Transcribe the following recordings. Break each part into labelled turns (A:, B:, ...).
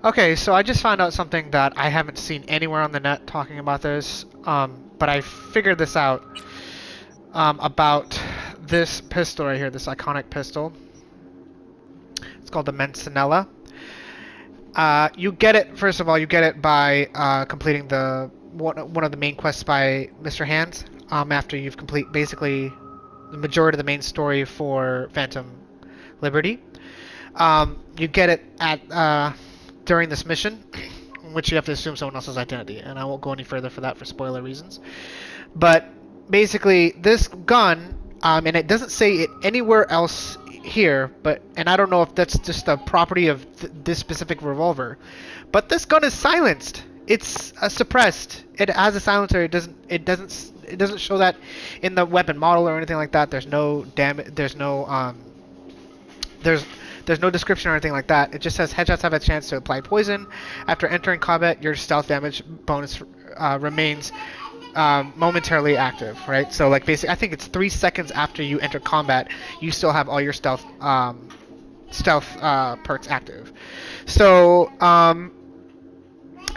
A: Okay, so I just found out something that I haven't seen anywhere on the net talking about this, but I figured this out about this pistol right here, this iconic pistol. It's called the Mancinella. You get it, first of all, you get it by completing one of the main quests by Mr. Hands, after you've complete basically the majority of the main story for Phantom Liberty. You get it at during this mission, in which you have to assume someone else's identity, and I won't go any further for that for spoiler reasons. But basically, this gun, and it doesn't say it anywhere else here, and I don't know if that's just a property of this specific revolver, but this gun is silenced. It's suppressed. It has a silencer. It doesn't show that in the weapon model or anything like that. There's no damage. There's no description or anything like that. It just says headshots have a chance to apply poison. After entering combat, your stealth damage bonus remains momentarily active, right? So like basically, I think it's 3 seconds after you enter combat, you still have all your stealth perks active. So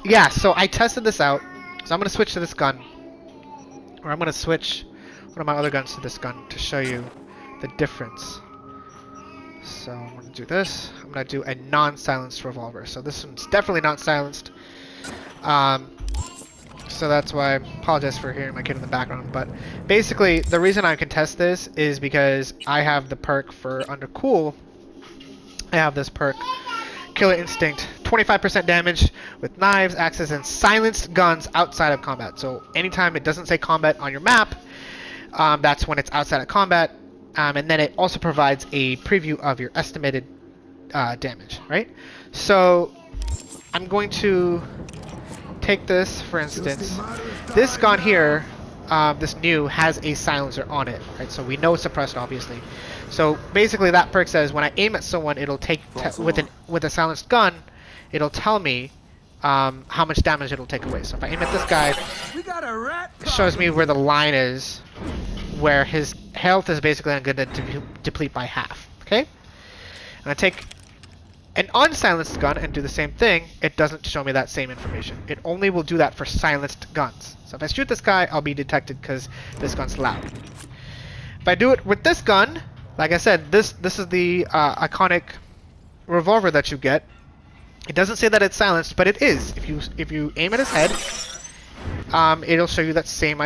A: yeah, so I tested this out. So I'm gonna switch to this gun, or I'm gonna switch one of my other guns to this gun to show you the difference. So I'm going to do this. I'm going to do a non-silenced revolver. So this one's definitely not silenced. So that's why I apologize for hearing my kid in the background. But basically, the reason I can test this is because I have the perk for under cool. I have this perk, Killer Instinct, 25% damage with knives, axes, and silenced guns outside of combat. So anytime it doesn't say combat on your map, that's when it's outside of combat. And then it also provides a preview of your estimated damage, right? So I'm going to take this, for instance. This gun here, this new, has a silencer on it, right? So we know it's suppressed, obviously. So basically that perk says when I aim at someone, it'll take, with a silenced gun, it'll tell me how much damage it'll take away. So if I aim at this guy, it shows me where the line is, where his health is basically going to deplete by half. Okay? And I take an unsilenced gun and do the same thing. It doesn't show me that same information. It only will do that for silenced guns. So if I shoot this guy, I'll be detected because this gun's loud. If I do it with this gun, like I said, this is the iconic revolver that you get. It doesn't say that it's silenced, but it is. If you aim at his head, it'll show you that same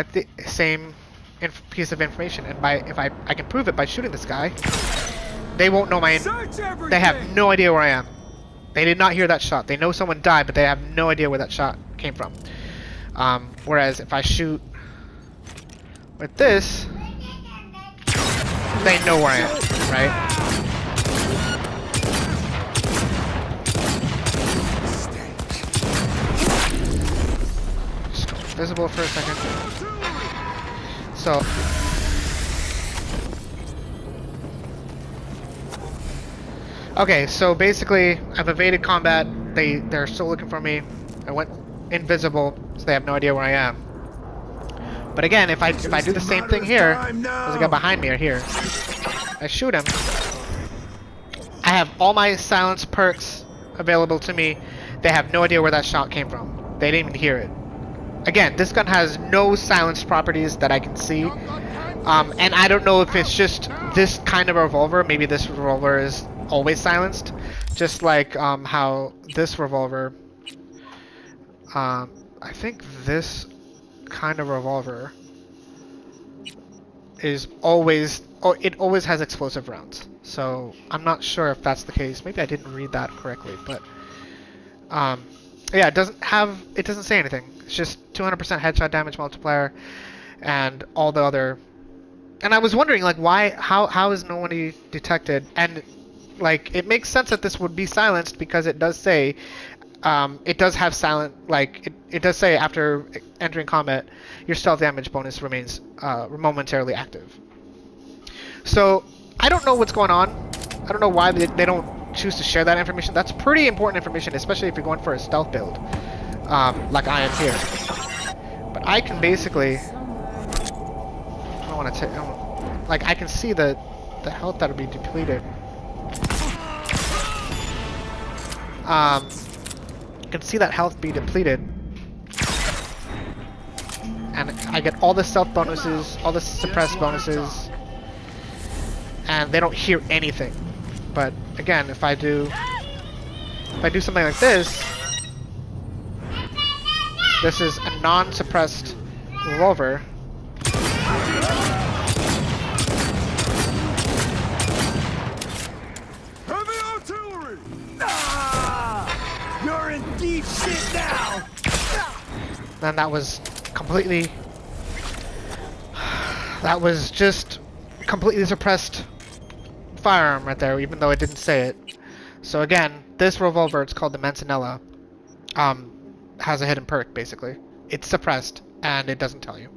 A: piece of information, and if I can prove it by shooting this guy, they won't know they have no idea where I am. They did not hear that shot. They know someone died, but they have no idea where that shot came from. Whereas if I shoot with this, they know where I am, right? Just go invisible for a second. So, okay, so basically, I've evaded combat. They're still looking for me. I went invisible, so they have no idea where I am. But again, if I do the same thing here, there's a guy behind me right here. I shoot him. I have all my silence perks available to me. They have no idea where that shot came from. They didn't even hear it. Again, this gun has no silenced properties that I can see, and I don't know if it's just this kind of revolver. Maybe this revolver is always silenced, just like how this revolver, I think this kind of revolver is always, it always has explosive rounds. So I'm not sure if that's the case. Maybe I didn't read that correctly, but yeah, it doesn't say anything. It's just 200% headshot damage multiplier and all the other. And I was wondering, like, how is no one detected? And like, it makes sense that this would be silenced because it does say, it does have silent, like, it does say after entering combat, your stealth damage bonus remains momentarily active. So I don't know what's going on. I don't know why they don't choose to share that information. That's pretty important information, especially if you're going for a stealth build. Like I am here. But I can basically, I don't want to take, like, I can see the health that'll be depleted. can see that health be depleted. And I get all the stealth bonuses, all the suppressed bonuses, and they don't hear anything. But again, if I do something like this, this is a non-suppressed revolver.
B: Heavy artillery! Ah! You're in deep shit now!
A: And that was completely... That was just completely suppressed firearm right there, even though it didn't say it. So again, this revolver, it's called the Mancinella, has a hidden perk, basically. It's suppressed, and it doesn't tell you.